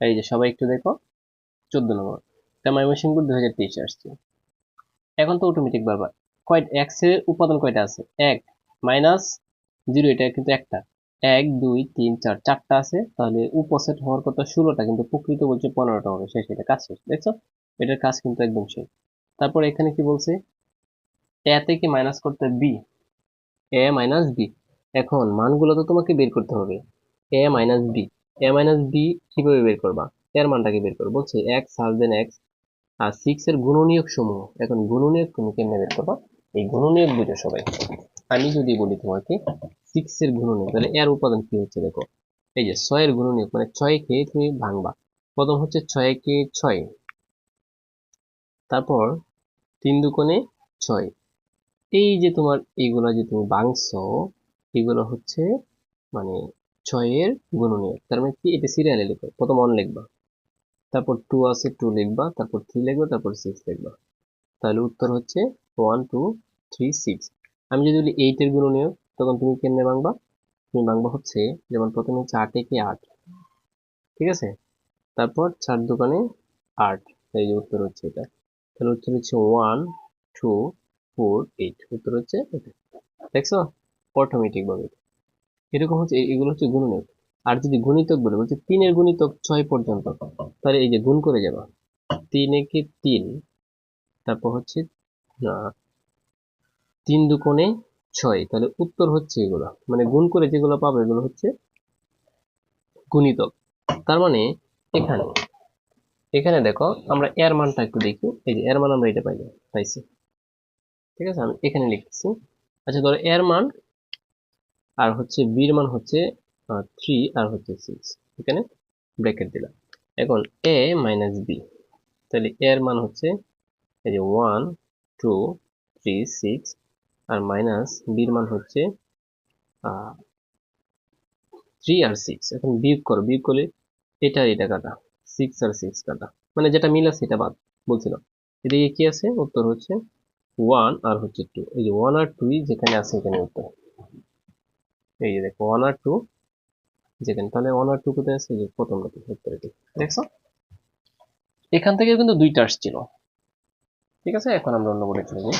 এই যে সবাই একটু দেখো, 14 নম্বর, এটা ময়মনসিংহ 2023 আসছে। এখন তো অটোমেটিক বারবার কয় এক্স এর উপাদান কয়টা আছে? এক মাইনাস জিরো, এটা কিন্তু একটা। এক দুই তিন চার, চারটা আছে, তাহলে উপসেট হওয়ার কথা 16টা, কিন্তু প্রকৃত বলছে 15টা হবে। শেষ, এটা কাজ শেষ, দেখছো? এটার কাজ কিন্তু একদম শেষ। তারপর এখানে কি বলছে? এ থেকে মাইনাস করতে বি, এ মাইনাস বি। এখন মানগুলো তো তোমাকে বের করতে হবে। এ মাইনাস বি, এ মাইনাস বি কিভাবে বের করবা? এর মানটাকে বের করো, বলছে এক্স হার দেন এক্স আর 6 এর গুণনীয়ক সমূহ। এখন গুণনীয়ক তুমি কেমনে বের করবা? এই গুণনীয়ক বুঝো সবাই। আমি যদি বলি তোমাকে 6 এর গুণনীয়ক, তাহলে এর উপাদান কি হচ্ছে দেখো। এই যে 6 এর গুণনীয়ক, মানে 6 কে তুমি ভাঙবা। প্রথম হচ্ছে 6 কে 6, তারপর 3 দুগুণে 6। এই যে তোমার এইগুলা যে তুমি ভাঙছো, এগুলো হচ্ছে মানে 6 এর গুণনীয়ক। তার মানে কি, এটা সিরিয়ালে লিখো। প্রথম 1 লিখবা, তারপর 2 আছে 2 লিখবা, তারপর 3 লিখবা, তারপর 6 লিখবা। তাহলে উত্তর হচ্ছে 1 2 3 6। আমি যদি বলি 8 এর গুণনীয়ক, তখন তুমি কেমনে ভাঙবা? তুমি ভাঙবা হচ্ছে, যেমন প্রথমে হচ্ছে 8 একে 8, ঠিক আছে? তারপর 4 দোকানে 8, এই যে উত্তর হচ্ছে এটা। তাহলে উত্তর হচ্ছে 1 2 4 8, উত্তর হচ্ছে এটা। দেখছো? অটোমেটিক ভাবে এরকম হচ্ছে, এগুলো হচ্ছে গুণনীয়ক। আর যদি গুণিতক বলে, বলছে 3 এর গুণিতক 6 পর্যন্ত, তাহলে এই যে গুণ করে যাবা। 3 একে 3, তারপর হচ্ছে 3 দুকোণে 6, তাহলে উত্তর হচ্ছে এগুলো। মানে গুণ করে যেগুলো পাবে এগুলো হচ্ছে গুণিতক। তার মানে এখানে এখানে দেখো, আমরা এর মানটা একটু দেখি। এই যে এর মান আমরা এটা পাইছি, ঠিক আছে? আমি এখানে লিখতেছি। আচ্ছা, ধরো এর মান আর হচ্ছে বির মান হচ্ছে 3 আর হচ্ছে 6, এখানে ব্র্যাকেট দিলাম। এখন এ মাইনাস বি, তাহলে এর মান হচ্ছে এই যে 1 2 3 6, আর মাইনাস বির মান হচ্ছে 3 আর 6। এখন বিয়োগ করো, বিয়োগ করলে এটা আর এটা কাটা, 6 আর 6 কাটা, মানে যেটা মিল আছে এটা বাদ বলছিলাম। এদিকে কি আছে? উত্তর হচ্ছে 1 আর হচ্ছে 2। এই যে 1 আর 2 যেখানে আছে এখানে উত্তর। এই যে দেখো 1 আর 2 যেখানে, তাহলে 1 আর 2 কোথায় আছে? এই যে প্রথমটাতে, উত্তর এটি। দেখছো? এখান থেকে কিন্তু দুইটা আসছিল। ঠিক আছে, এখন আমরা অন্য বোর্ডে চলে যাই।